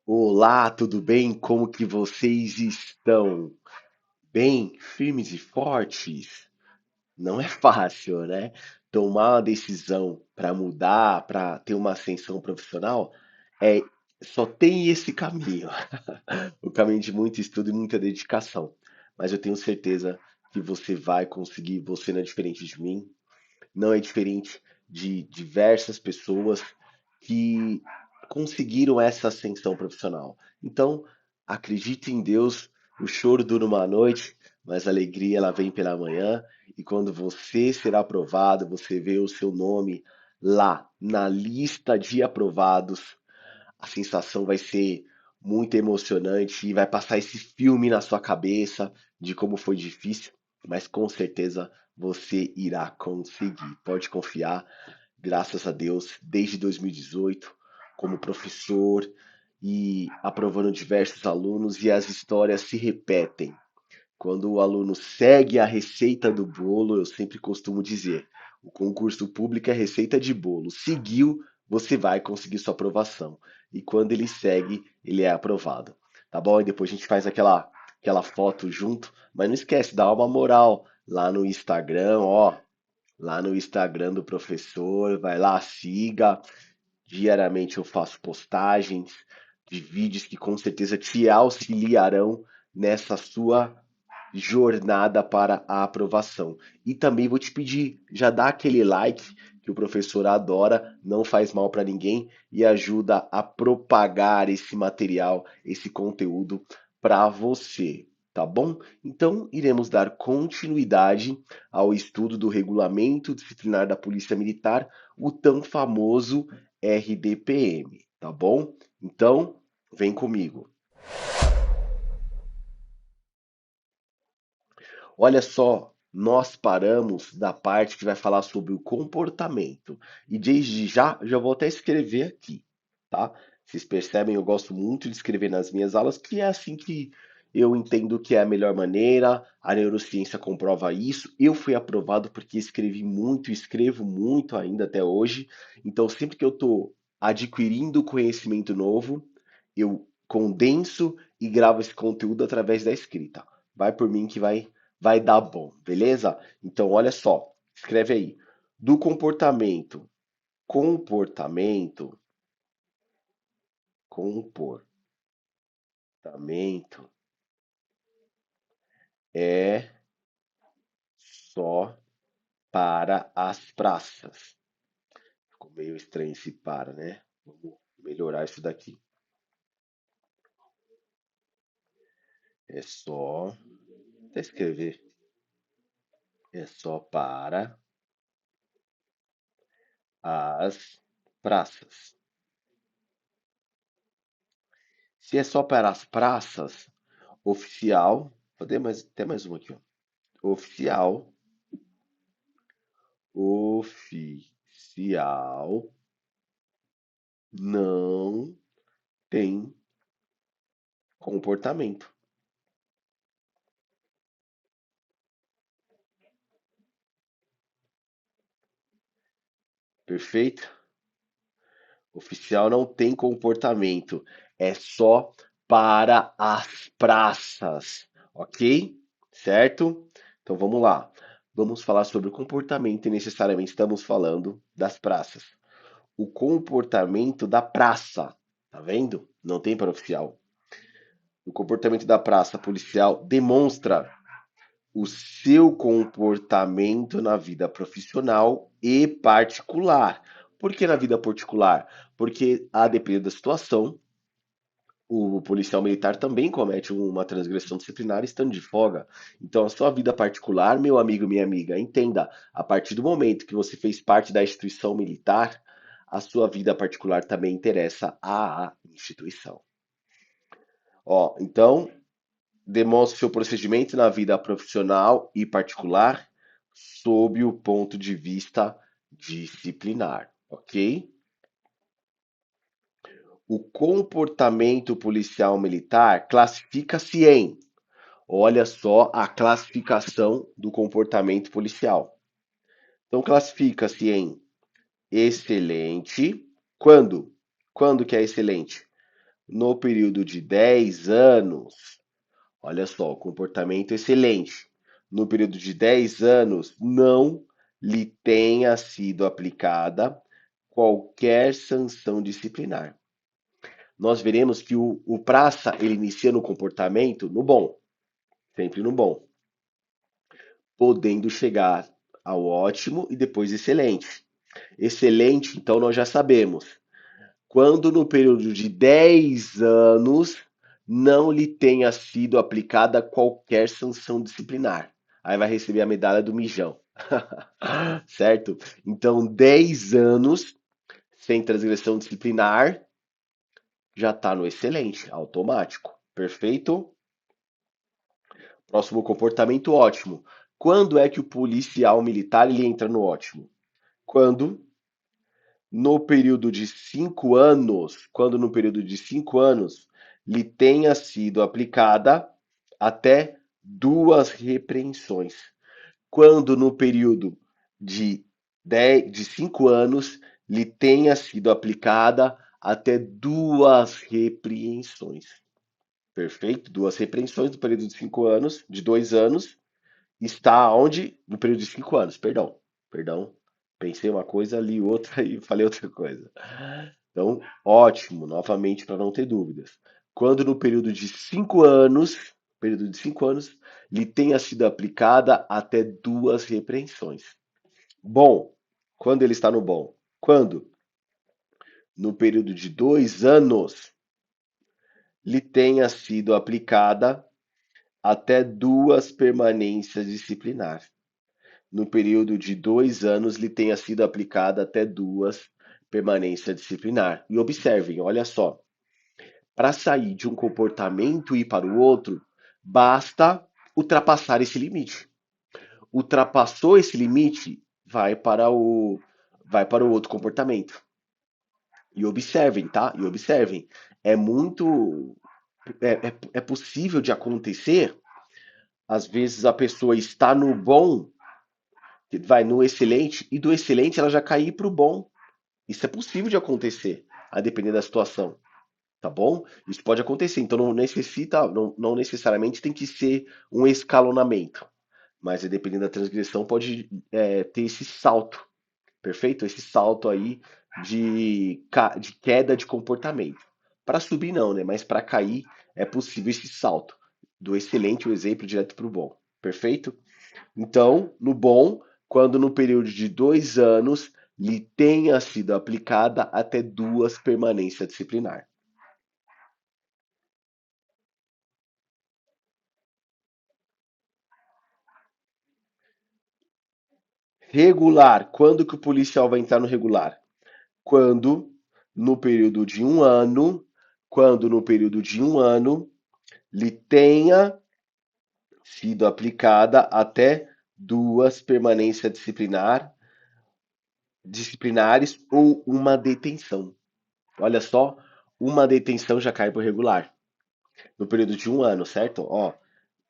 Olá, tudo bem? Como que vocês estão? Bem, firmes e fortes? Não é fácil, né? Tomar uma decisão para mudar, para ter uma ascensão profissional, é só tem esse caminho, o caminho de muito estudo e muita dedicação. Mas eu tenho certeza que você vai conseguir, você não é diferente de mim, não é diferente de diversas pessoas que conseguiram essa ascensão profissional. Então, acredite em Deus, o choro dura uma noite, mas a alegria ela vem pela manhã, e quando você será aprovado, você vê o seu nome lá na lista de aprovados, a sensação vai ser muito emocionante e vai passar esse filme na sua cabeça de como foi difícil, mas com certeza você irá conseguir. Pode confiar, graças a Deus, desde 2018, como professor e aprovando diversos alunos, e as histórias se repetem. Quando o aluno segue a receita do bolo, eu sempre costumo dizer: o concurso público é receita de bolo. Seguiu, você vai conseguir sua aprovação. E quando ele segue, ele é aprovado. Tá bom? E depois a gente faz aquela foto junto. Mas não esquece, dá uma moral lá no Instagram, ó. Lá no Instagram do professor, vai lá, siga. Diariamente eu faço postagens de vídeos que com certeza te auxiliarão nessa sua jornada para a aprovação. E também vou te pedir, já dá aquele like que o professor adora, não faz mal para ninguém e ajuda a propagar esse material, esse conteúdo para você, tá bom? Então, iremos dar continuidade ao estudo do Regulamento Disciplinar da Polícia Militar, o tão famoso RDPM, tá bom? Então, vem comigo. Olha só, nós paramos da parte que vai falar sobre o comportamento. E desde já vou até escrever aqui, tá? Vocês percebem, eu gosto muito de escrever nas minhas aulas, que é assim que eu entendo que é a melhor maneira. A neurociência comprova isso. Eu fui aprovado porque escrevi muito, escrevo muito ainda até hoje. Então, sempre que eu estou adquirindo conhecimento novo, eu condenso e gravo esse conteúdo através da escrita. Vai por mim que vai dar bom, beleza? Então, olha só, escreve aí. Do comportamento. Comportamento. Comportamento é só para as praças. Ficou meio estranho esse para, né? Vamos melhorar isso daqui. É só. Até escrever. É só para as praças. Se é só para as praças, oficial. Vou ter mais, até mais uma aqui, ó. Oficial. Oficial não tem comportamento. Perfeito? Oficial não tem comportamento. É só para as praças. Ok? Certo? Então vamos lá. Vamos falar sobre o comportamento e necessariamente estamos falando das praças. O comportamento da praça. Tá vendo? Não tem para oficial. O comportamento da praça policial demonstra o seu comportamento na vida profissional e particular. Por que na vida particular? Porque, a depender da situação, o policial militar também comete uma transgressão disciplinar estando de folga. Então, a sua vida particular, meu amigo, minha amiga, entenda, a partir do momento que você fez parte da instituição militar, a sua vida particular também interessa à instituição. Ó, então, demonstre seu procedimento na vida profissional e particular sob o ponto de vista disciplinar, ok? O comportamento policial militar classifica-se em, olha só a classificação do comportamento policial. Então classifica-se em excelente, quando? Quando que é excelente? no período de 10 anos, olha só, comportamento excelente. No período de 10 anos, não lhe tenha sido aplicada qualquer sanção disciplinar. Nós veremos que o praça ele inicia no comportamento no bom, sempre no bom, podendo chegar ao ótimo e depois excelente. Excelente, então nós já sabemos. Quando no período de 10 anos não lhe tenha sido aplicada qualquer sanção disciplinar. Aí vai receber a medalha do mijão. Certo? Então, 10 anos sem transgressão disciplinar já está no excelente, automático. Perfeito? Próximo comportamento ótimo. Quando é que o policial militar ele entra no ótimo? Quando no período de 5 anos, quando no período de 5 anos lhe tenha sido aplicada até duas repreensões. Quando no período de 5 anos lhe tenha sido aplicada até duas repreensões. Perfeito? Duas repreensões no período de 5 anos, de 2 anos, está onde? No período de 5 anos, perdão. Perdão. Pensei uma coisa, li outra e falei outra coisa. Então, ótimo, novamente, para não ter dúvidas. Quando no período de 5 anos, lhe tenha sido aplicada até duas repreensões. Bom, quando ele está no bom? Quando? No período de 2 anos, lhe tenha sido aplicada até duas permanências disciplinares. No período de 2 anos, lhe tenha sido aplicada até duas permanências disciplinar. E observem, olha só, para sair de um comportamento e ir para o outro, basta ultrapassar esse limite. Ultrapassou esse limite, vai para o outro comportamento. E observem, tá? E observem, é muito é possível de acontecer, às vezes a pessoa está no bom, vai no excelente, e do excelente ela já cair para o bom. Isso é possível de acontecer, a depender da situação, tá bom? Isso pode acontecer, então não necessariamente tem que ser um escalonamento, mas dependendo da transgressão pode ter esse salto, perfeito? Esse salto aí de queda de comportamento. Para subir não, né? Mas para cair é possível esse salto do excelente, o exemplo, direto para o bom, perfeito? Então, no bom, quando no período de 2 anos lhe tenha sido aplicada até duas permanências disciplinar. Regular, quando que o policial vai entrar no regular? Quando no período de um ano, quando no período de um ano lhe tenha sido aplicada até duas permanências disciplinares ou uma detenção. Olha só, uma detenção já cai para o regular. No período de um ano, certo? Ó,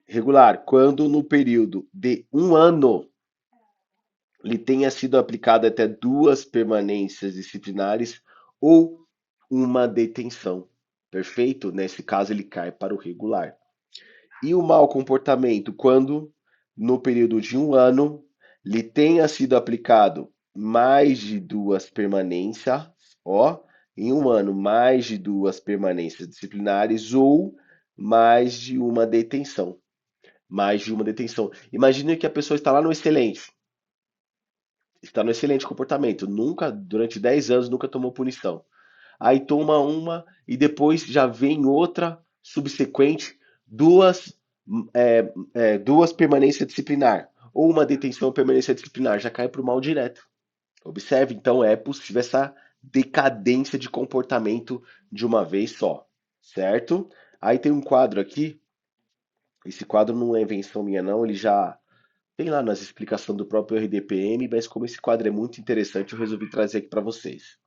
regular, quando no período de um ano lhe tenha sido aplicada até duas permanências disciplinares ou uma detenção. Perfeito? Nesse caso, ele cai para o regular. E o mau comportamento, quando no período de um ano lhe tenha sido aplicado mais de duas permanências, ó, em um ano, mais de duas permanências disciplinares ou mais de uma detenção. Mais de uma detenção. Imagine que a pessoa está no excelente comportamento, nunca, durante 10 anos, nunca tomou punição. Aí toma uma e depois já vem outra subsequente, duas, duas permanência disciplinar, ou uma detenção ou permanência disciplinar, já cai para o mal direto. Observe, então é possível essa decadência de comportamento de uma vez só, certo? Aí tem um quadro aqui, esse quadro não é invenção minha não, ele já tem lá nas explicações do próprio RDPM, mas como esse quadro é muito interessante, eu resolvi trazer aqui para vocês.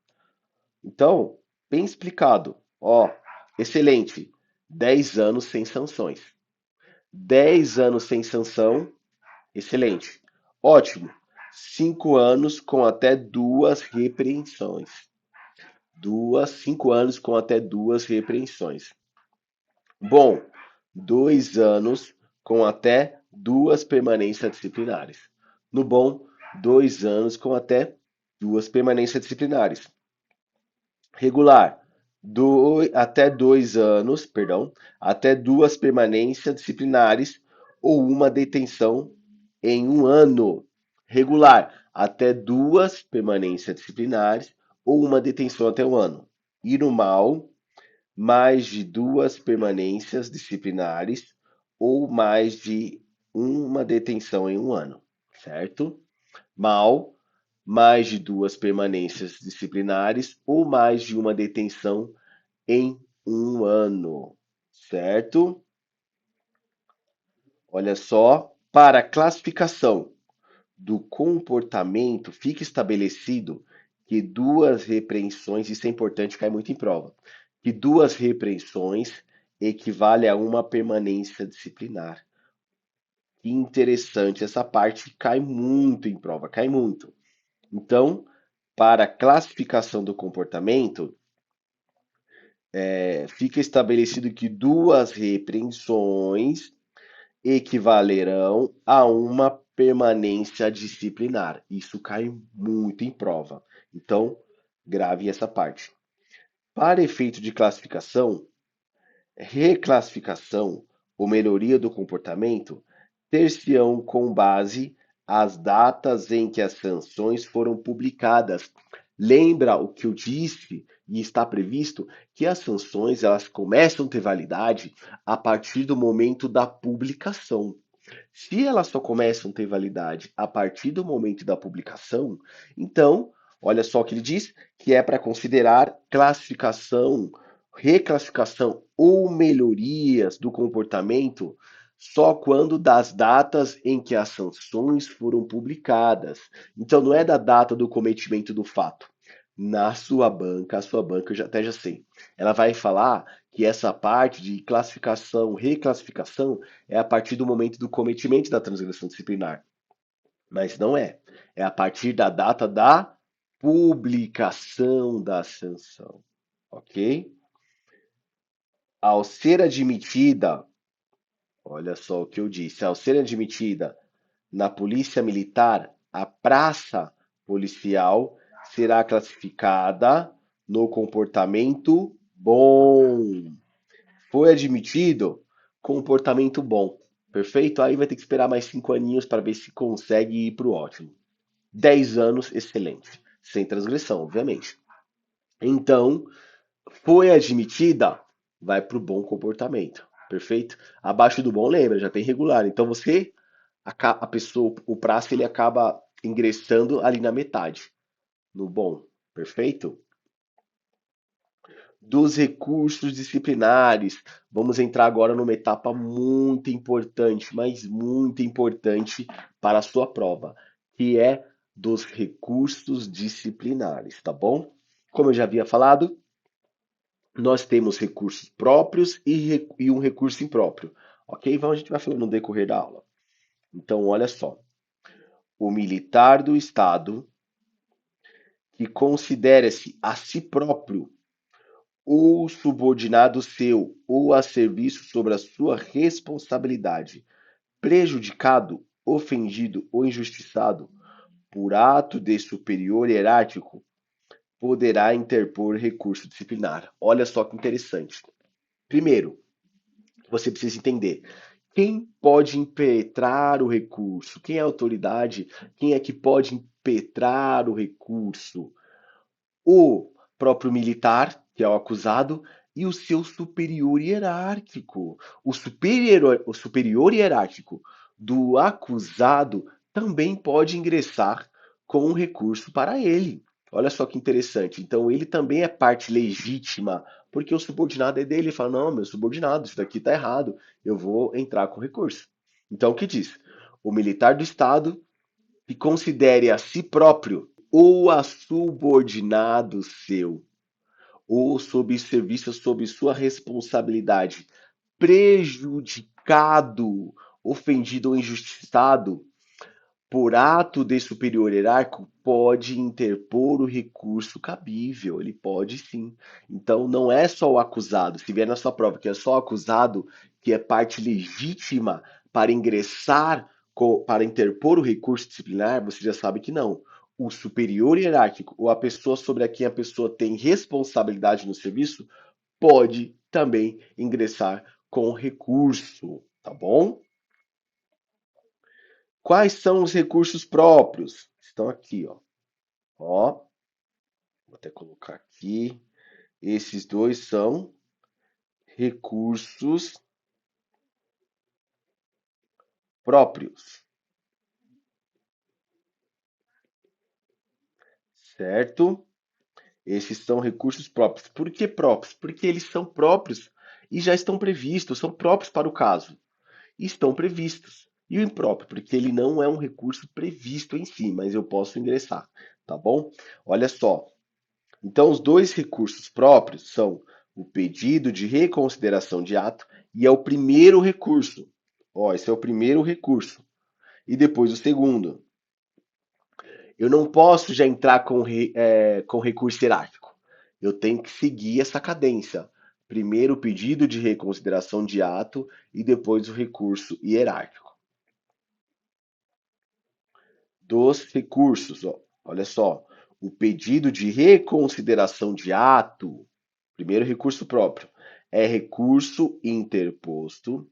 Então, bem explicado. Ó, excelente. 10 anos sem sanções. 10 anos sem sanção, excelente. Ótimo. 5 anos com até duas repreensões. 5 anos com até 2 repreensões. Bom, 2 anos com até 2 permanências disciplinares. No bom, 2 anos com até 2 permanências disciplinares. Regular, até 2 anos, perdão, até 2 permanências disciplinares ou uma detenção em um ano. Regular, até 2 permanências disciplinares ou uma detenção até um ano. E no mal, mais de 2 permanências disciplinares ou mais de uma detenção em um ano, certo? Mal, mais de 2 permanências disciplinares ou mais de uma detenção em um ano, certo? Olha só, para a classificação do comportamento, fica estabelecido que 2 repreensões, isso é importante, cai muito em prova, que 2 repreensões equivale a uma permanência disciplinar. Que interessante, essa parte cai muito em prova, cai muito. Então, para a classificação do comportamento, fica estabelecido que 2 repreensões equivalerão a uma permanência disciplinar. Isso cai muito em prova. Então, grave essa parte. Para efeito de classificação, reclassificação ou melhoria do comportamento ter-se-ão com base as datas em que as sanções foram publicadas. Lembra o que eu disse e está previsto que as sanções elas começam a ter validade a partir do momento da publicação. Se elas só começam a ter validade a partir do momento da publicação, então, olha só o que ele diz, que é para considerar classificação, reclassificação ou melhorias do comportamento só quando das datas em que as sanções foram publicadas. Então, não é da data do cometimento do fato. Na sua banca, a sua banca eu até já sei. Ela vai falar que essa parte de classificação, reclassificação, é a partir do momento do cometimento da transgressão disciplinar. Mas não é. É a partir da data da publicação da sanção. Ok? Ao ser admitida, olha só o que eu disse, ao ser admitida na polícia militar, a praça policial será classificada no comportamento bom. Foi admitido, comportamento bom. Perfeito? Aí vai ter que esperar mais 5 aninhos para ver se consegue ir para o ótimo. 10 anos, excelente. Sem transgressão, obviamente. Então, foi admitida, vai para o bom comportamento. Perfeito? Abaixo do bom, lembra, já tem regular. Então você, a pessoa, o praça, ele acaba ingressando ali na metade, no bom. Perfeito? Dos recursos disciplinares. Vamos entrar agora numa etapa muito importante, mas muito importante para a sua prova, que é dos recursos disciplinares, tá bom? Como eu já havia falado, nós temos recursos próprios e um recurso impróprio, ok? Então a gente vai falando no decorrer da aula. Então, olha só. O militar do Estado que considera-se a si próprio ou subordinado seu, ou a serviço sobre a sua responsabilidade, prejudicado, ofendido ou injustiçado por ato de superior hierárquico, poderá interpor recurso disciplinar. Olha só que interessante. Primeiro, você precisa entender quem pode impetrar o recurso, quem é a autoridade, quem é que pode impetrar o recurso. O próprio militar, que é o acusado, e o seu superior hierárquico. O superior hierárquico do acusado também pode ingressar com um recurso para ele. Olha só que interessante. Então, ele também é parte legítima, porque o subordinado é dele. Ele fala: não, meu subordinado, isso daqui está errado, eu vou entrar com recurso. Então, o que diz? O militar do Estado que considere a si próprio ou a subordinado seu, ou sob serviço sob sua responsabilidade, prejudicado, ofendido ou injustiçado por ato de superior hierárquico, pode interpor o recurso cabível. Ele pode sim. Então, não é só o acusado. Se vier na sua prova que é só o acusado, que é parte legítima para ingressar, para interpor o recurso disciplinar, você já sabe que não. O superior hierárquico, ou a pessoa sobre a quem a pessoa tem responsabilidade no serviço, pode também ingressar com recurso, tá bom? Quais são os recursos próprios? Estão aqui, ó. Ó, vou até colocar aqui. Esses dois são recursos próprios, certo? Esses são recursos próprios. Por que próprios? Porque eles são próprios e já estão previstos, são próprios para o caso. E estão previstos. E o impróprio, porque ele não é um recurso previsto em si, mas eu posso ingressar, tá bom? Olha só, então, os dois recursos próprios são o pedido de reconsideração de ato e é o primeiro recurso. Ó, esse é o primeiro recurso. E depois o segundo. Eu não posso já entrar com recurso hierárquico. Eu tenho que seguir essa cadência. Primeiro o pedido de reconsideração de ato e depois o recurso hierárquico. Dos recursos, ó, olha só, o pedido de reconsideração de ato, primeiro recurso próprio, é recurso interposto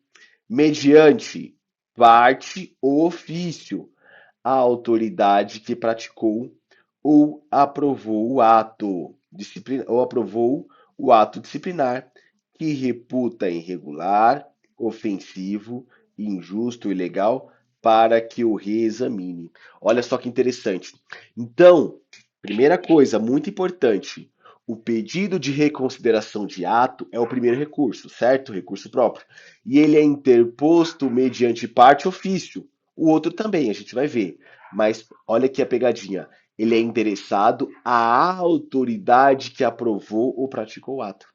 mediante parte ou ofício a autoridade que praticou ou aprovou o ato disciplinar que reputa irregular, ofensivo, injusto e ilegal para que o reexamine. Olha só que interessante. Então, primeira coisa, muito importante, o pedido de reconsideração de ato é o primeiro recurso, certo? Recurso próprio. E ele é interposto mediante parte ofício. O outro também, a gente vai ver. Mas olha aqui a pegadinha. Ele é endereçado à autoridade que aprovou ou praticou o ato.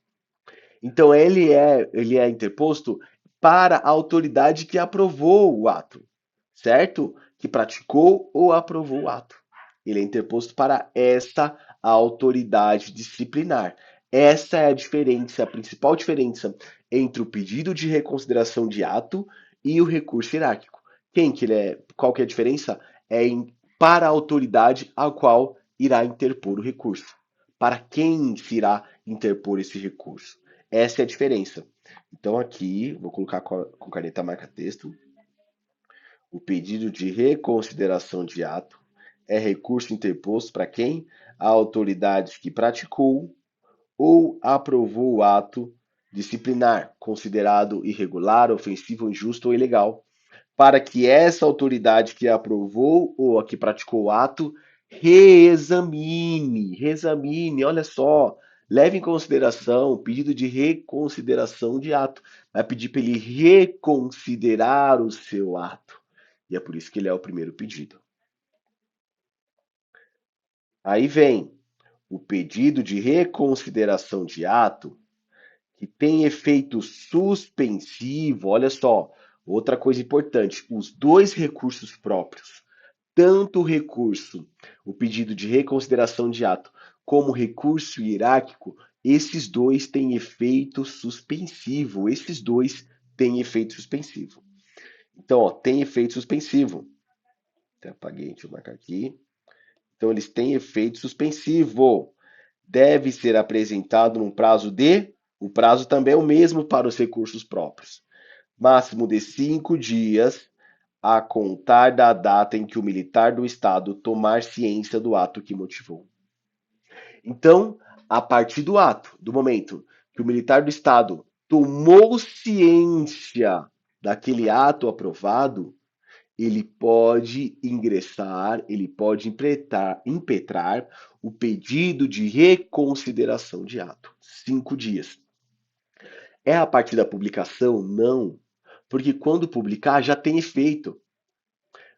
Então ele é interposto para a autoridade que aprovou o ato, certo? Que praticou ou aprovou o ato. Ele é interposto para essa autoridade disciplinar. Essa é a diferença, a principal diferença entre o pedido de reconsideração de ato e o recurso hierárquico. Qual que é a diferença? Para a autoridade a qual irá interpor o recurso. Para quem se irá interpor esse recurso? Essa é a diferença. Então aqui, vou colocar com caneta marca-texto, o pedido de reconsideração de ato é recurso interposto para quem? A autoridade que praticou ou aprovou o ato disciplinar, considerado irregular, ofensivo, injusto ou ilegal, para que essa autoridade que aprovou ou a que praticou o ato reexamine, olha só, leve em consideração o pedido de reconsideração de ato. Vai pedir para ele reconsiderar o seu ato. E é por isso que ele é o primeiro pedido. Aí vem o pedido de reconsideração de ato que tem efeito suspensivo. Olha só, outra coisa importante: os dois recursos próprios, tanto o pedido de reconsideração de ato, como o recurso hierárquico, esses dois têm efeito suspensivo. Esses dois têm efeito suspensivo. Então, ó, tem efeito suspensivo. Até apaguei, deixa eu marcar aqui. Então, eles têm efeito suspensivo. Deve ser apresentado num prazo de. O prazo também é o mesmo para os recursos próprios. Máximo de 5 dias a contar da data em que o militar do Estado tomar ciência do ato que motivou. Então, a partir do ato, do momento que o militar do Estado tomou ciência daquele ato aprovado, ele pode ingressar, ele pode impetrar o pedido de reconsideração de ato. 5 dias. É a partir da publicação? Não. Porque quando publicar já tem efeito.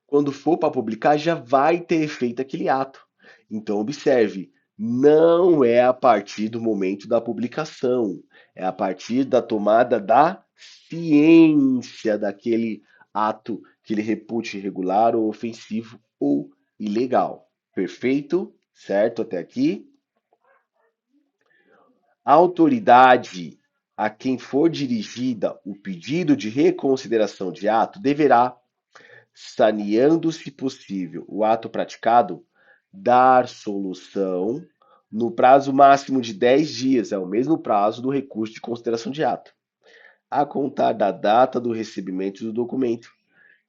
Quando for para publicar já vai ter efeito aquele ato. Então observe, não é a partir do momento da publicação, é a partir da tomada da ciência daquele ato que ele repute irregular ou ofensivo ou ilegal. Perfeito? Certo até aqui? A autoridade a quem for dirigida o pedido de reconsideração de ato deverá, saneando, se possível, o ato praticado, dar solução no prazo máximo de 10 dias, é o mesmo prazo do recurso de consideração de ato, a contar da data do recebimento do documento,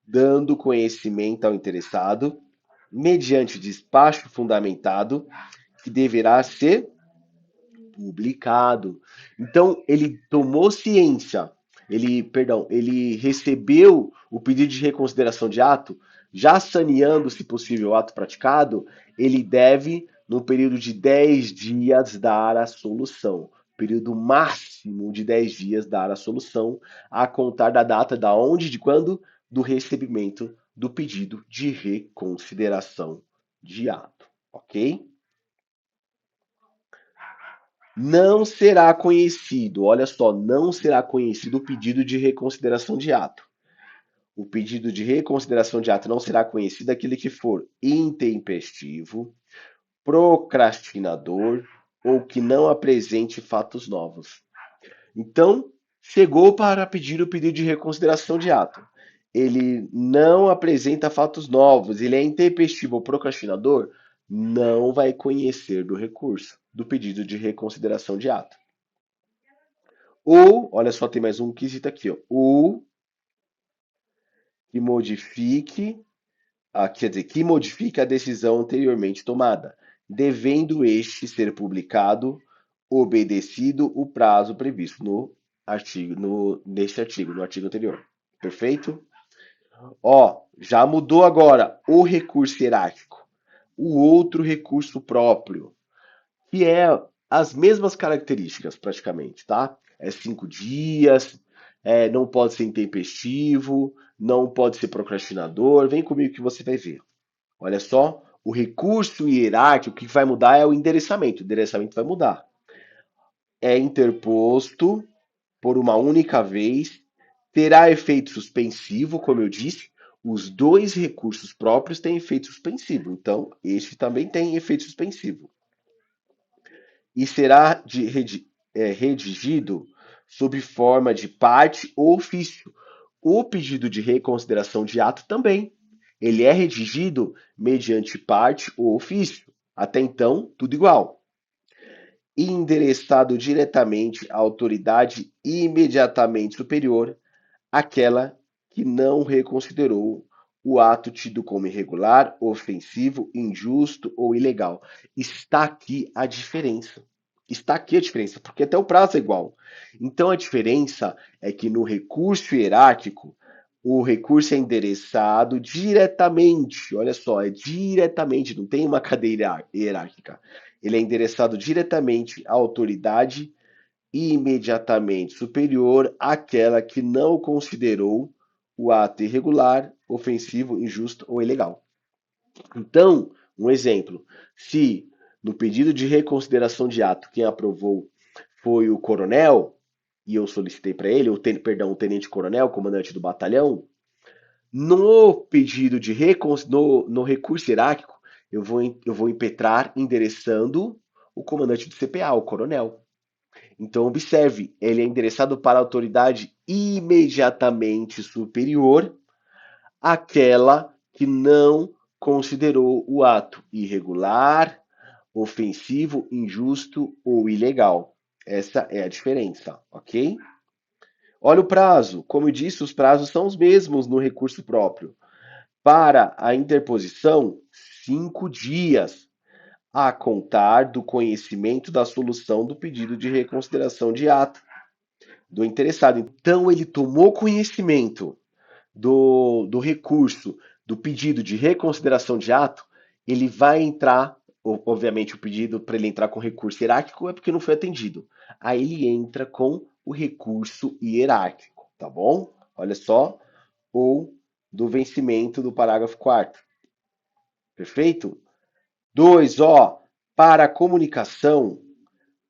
dando conhecimento ao interessado, mediante despacho fundamentado, que deverá ser publicado. Então, ele tomou ciência, ele recebeu o pedido de reconsideração de ato, já saneando, se possível, o ato praticado, ele deve, no período de 10 dias, dar a solução. Período máximo de 10 dias dar a solução, a contar da data da onde, de quando, do recebimento do pedido de reconsideração de ato, ok? Não será conhecido, olha só, não será conhecido o pedido de reconsideração de ato. O pedido de reconsideração de ato não será conhecido aquele que for intempestivo, procrastinador ou que não apresente fatos novos. Então, chegou para pedir o pedido de reconsideração de ato. Ele não apresenta fatos novos, ele é intempestivo ou procrastinador, não vai conhecer do recurso, do pedido de reconsideração de ato. Ou, olha só, tem mais um quesito aqui, ó. Ou que modifique, quer dizer, que modifique a decisão anteriormente tomada, devendo este ser publicado, obedecido o prazo previsto no artigo, neste artigo, no artigo anterior. Perfeito? Ó, já mudou agora o recurso hierárquico. O outro recurso próprio, que é as mesmas características praticamente, tá? É 5 dias, não pode ser intempestivo, não pode ser procrastinador. Vem comigo que você vai ver. Olha só, o recurso hierárquico, o que vai mudar é o endereçamento. O endereçamento vai mudar. É interposto por uma única vez, terá efeito suspensivo, como eu disse. Os dois recursos próprios têm efeito suspensivo, então este também tem efeito suspensivo e será redigido sob forma de parte ou ofício. O pedido de reconsideração de ato também. Ele é redigido mediante parte ou ofício. Até então, tudo igual. E endereçado diretamente à autoridade imediatamente superior, aquela que não reconsiderou o ato tido como irregular, ofensivo, injusto ou ilegal. Está aqui a diferença. Está aqui a diferença, porque até o prazo é igual. Então a diferença é que no recurso hierárquico, o recurso é endereçado diretamente. Olha só, é diretamente, não tem uma cadeia hierárquica. Ele é endereçado diretamente à autoridade imediatamente superior àquela que não considerou o ato irregular, ofensivo, injusto ou ilegal. Então, um exemplo: se no pedido de reconsideração de ato quem aprovou foi o coronel, e eu solicitei para ele, o tenente-coronel, comandante do batalhão, no pedido de no recurso hierárquico, eu vou impetrar endereçando o comandante do CPA, o coronel. Então, observe, ele é endereçado para a autoridade imediatamente superior àquela que não considerou o ato irregular, ofensivo, injusto ou ilegal. Essa é a diferença, ok? Olha o prazo. Como eu disse, os prazos são os mesmos no recurso próprio. Para a interposição, 5 dias a contar do conhecimento da solução do pedido de reconsideração de ato do interessado. Então, ele tomou conhecimento do recurso, do pedido de reconsideração de ato, ele vai entrar, obviamente, o pedido para ele entrar com recurso hierárquico é porque não foi atendido. Aí ele entra com o recurso hierárquico, tá bom? Olha só, ou do vencimento do parágrafo 4º. Perfeito? 2, ó, para a comunicação,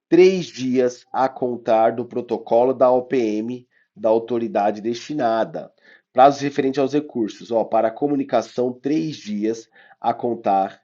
3 dias a contar do protocolo da OPM da autoridade destinada. Prazos referentes aos recursos, ó, para a comunicação, 3 dias a contar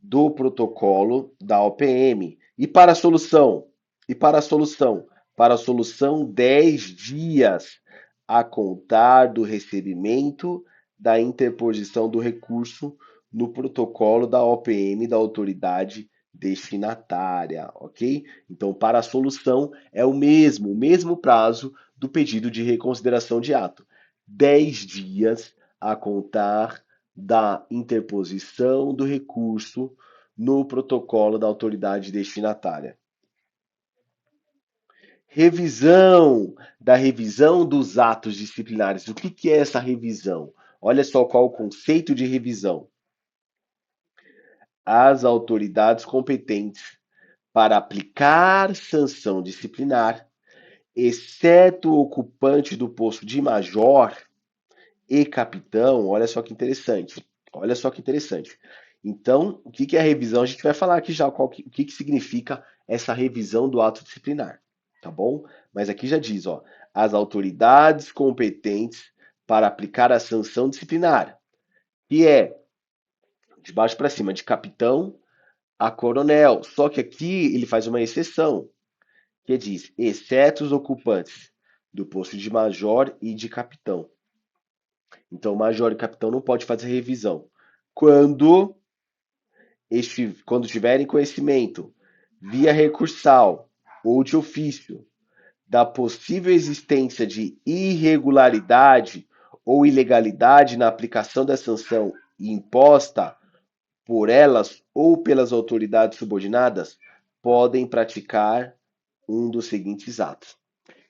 do protocolo da OPM. E para a solução? E para a solução? Para a solução, 10 dias a contar do recebimento da interposição do recurso no protocolo da OPM da autoridade destinatária, ok? Então, para a solução é o mesmo prazo do pedido de reconsideração de ato. 10 dias a contar da interposição do recurso no protocolo da autoridade destinatária. Revisão dos atos disciplinares. O que é essa revisão? Olha só qual é o conceito de revisão. As autoridades competentes para aplicar sanção disciplinar, exceto o ocupante do posto de major e capitão, olha só que interessante. Olha só que interessante. Então, o que é a revisão? A gente vai falar aqui já o que significa essa revisão do ato disciplinar, tá bom? Mas aqui já diz, ó, as autoridades competentes para aplicar a sanção disciplinar, que é de baixo para cima, de capitão a coronel. Só que aqui ele faz uma exceção, que diz, exceto os ocupantes do posto de major e de capitão. Então, major e capitão não pode fazer revisão. Quando, quando tiverem conhecimento, via recursal ou de ofício, da possível existência de irregularidade ou ilegalidade na aplicação da sanção imposta por elas ou pelas autoridades subordinadas, podem praticar um dos seguintes atos.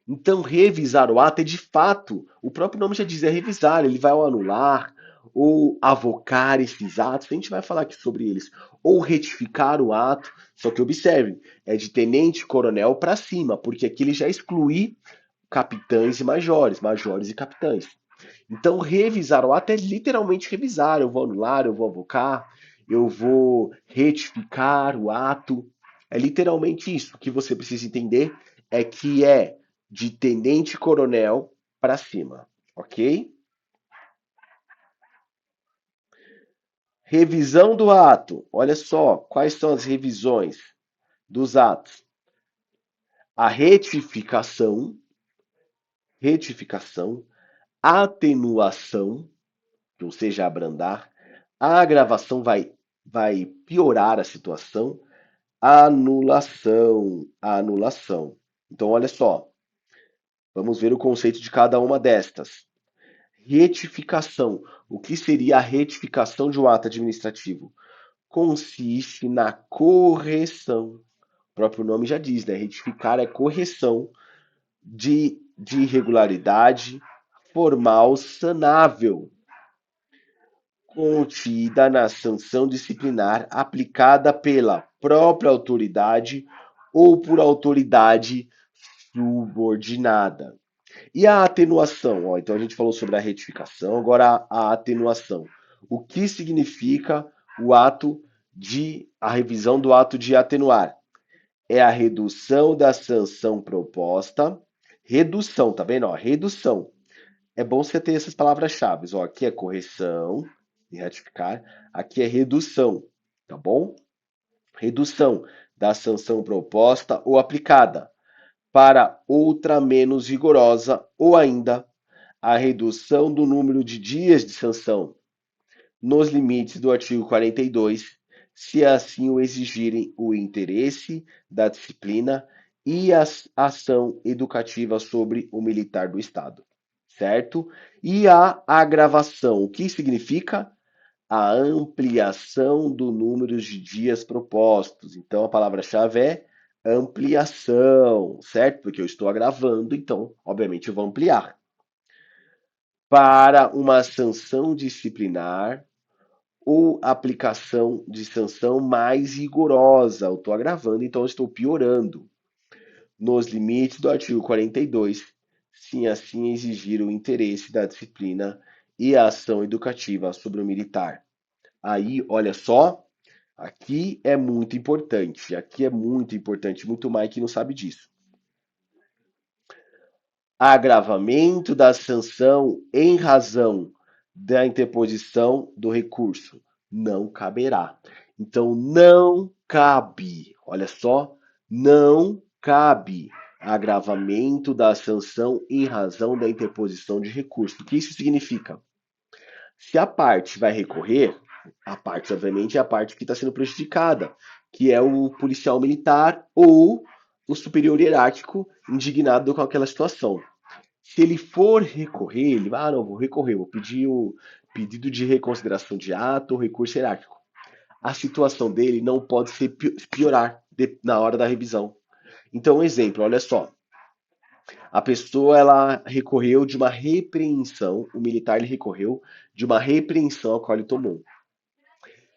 Então, revisar o ato é de fato, o próprio nome já diz, é revisar, ele vai ao anular ou avocar esses atos, a gente vai falar aqui sobre eles, ou retificar o ato, só que observem, é de tenente-coronel para cima, porque aqui ele já exclui capitães e majores, majores e capitães. Então, revisar o ato é literalmente revisar, eu vou anular, eu vou avocar, eu vou retificar o ato, é literalmente isso. O que você precisa entender é que é de tenente-coronel para cima, ok? Revisão do ato. Olha só, quais são as revisões dos atos? A retificação, atenuação, ou seja, abrandar, a agravação vai piorar a situação, a anulação. Então, olha só, vamos ver o conceito de cada uma destas. Retificação. O que seria a retificação de um ato administrativo? Consiste na correção. O próprio nome já diz, né? Retificar é correção de irregularidade formal sanável, contida na sanção disciplinar aplicada pela própria autoridade ou por autoridade subordinada. E a atenuação? Ó, então a gente falou sobre a retificação, agora a atenuação. O que significa a revisão do ato de atenuar? É a redução da sanção proposta. Redução, tá vendo? Ó, redução. É bom você ter essas palavras-chave. Ó, aqui é correção e retificar. Aqui é redução, tá bom? Redução da sanção proposta ou aplicada para outra menos rigorosa, ou ainda a redução do número de dias de sanção, nos limites do artigo 42, se assim o exigirem o interesse da disciplina e a ação educativa sobre o militar do Estado, certo? E a agravação, o que significa? A ampliação do número de dias propostos. Então, a palavra-chave é ampliação, certo? Porque eu estou agravando, então, obviamente, eu vou ampliar. Para uma sanção disciplinar ou aplicação de sanção mais rigorosa. Eu estou agravando, então eu estou piorando. Nos limites do artigo 42, se assim exigir o interesse da disciplina e a ação educativa sobre o militar. Aí, olha só, aqui é muito importante. Aqui é muito importante, muito mais que não sabe disso. agravamento da sanção em razão da interposição do recurso. Não caberá. Então, não cabe, olha só, não cabe agravamento da sanção em razão da interposição de recurso. O que isso significa? Se a parte vai recorrer, a parte, obviamente, é a parte que está sendo prejudicada, que é o policial militar ou o superior hierárquico indignado com aquela situação. Se ele for recorrer, ele vai, não, vou recorrer, vou pedir o pedido de reconsideração de ato ou recurso hierárquico. A situação dele não pode ser piorar na hora da revisão. Então, um exemplo, olha só. A pessoa ela recorreu de uma repreensão, o militar ele recorreu de uma repreensão a qual ele tomou.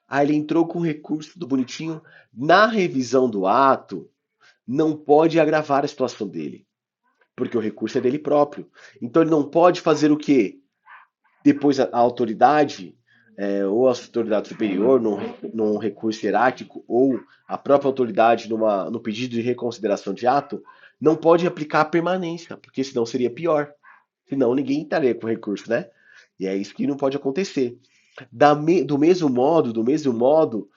Aí ele entrou com recurso do bonitinho. Na revisão do ato, não pode agravar a situação dele, porque o recurso é dele próprio. Então ele não pode fazer o quê? Depois a autoridade, ou a autoridade superior, num recurso hierárquico, ou a própria autoridade no pedido de reconsideração de ato, não pode aplicar a permanência, porque senão seria pior. Senão ninguém estaria com recurso, né? E é isso que não pode acontecer. Do mesmo modo,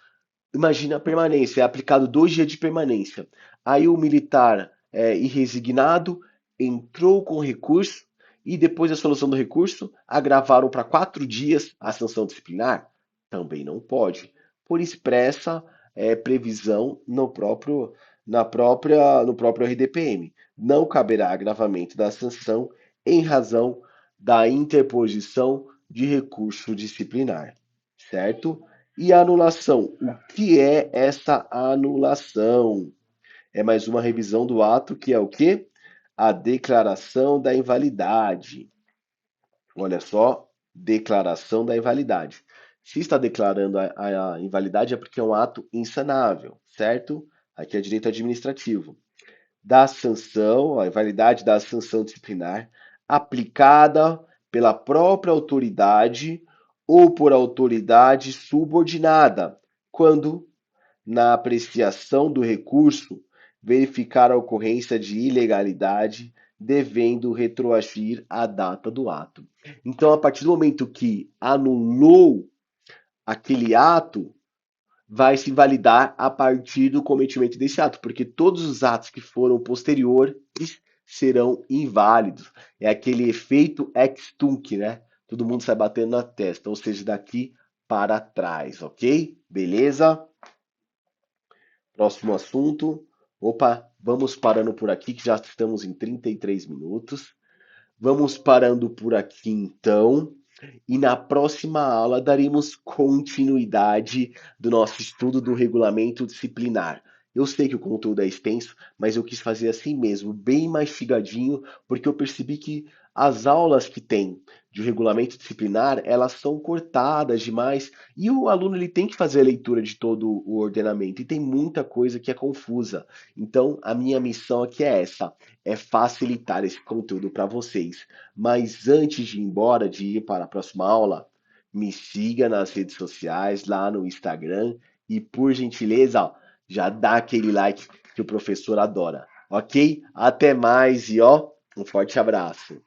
imagina a permanência, é aplicado 2 dias de permanência. Aí o militar irresignado entrou com recurso e depois da solução do recurso agravaram para 4 dias a sanção disciplinar? Também não pode, por expressa previsão no próprio RDPM. Não caberá agravamento da sanção em razão da interposição de recurso disciplinar, certo? E a anulação? O que é essa anulação? É mais uma revisão do ato que é o quê? A declaração da invalidade. Olha só, declaração da invalidade. Se está declarando a invalidade é porque é um ato insanável, certo? Aqui é direito administrativo. Da sanção, a invalidade da sanção disciplinar aplicada pela própria autoridade ou por autoridade subordinada, quando, na apreciação do recurso, verificar a ocorrência de ilegalidade, devendo retroagir a data do ato. Então, a partir do momento que anulou aquele ato, vai se invalidar a partir do cometimento desse ato, porque todos os atos que foram posteriores serão inválidos. É aquele efeito ex-tunc, né? Todo mundo sai batendo na testa, ou seja, daqui para trás, ok? Beleza? Próximo assunto. Opa, vamos parando por aqui, que já estamos em 33 minutos. Vamos parando por aqui então. E na próxima aula daremos continuidade do nosso estudo do regulamento disciplinar. Eu sei que o conteúdo é extenso, mas eu quis fazer assim mesmo, bem mastigadinho, porque eu percebi que as aulas que tem de regulamento disciplinar, elas são cortadas demais, e o aluno ele tem que fazer a leitura de todo o ordenamento, e tem muita coisa que é confusa. Então, a minha missão aqui é essa, é facilitar esse conteúdo para vocês. Mas antes de ir embora, de ir para a próxima aula, me siga nas redes sociais, lá no Instagram, e por gentileza, ó, já dá aquele like que o professor adora, ok? Até mais e ó, um forte abraço.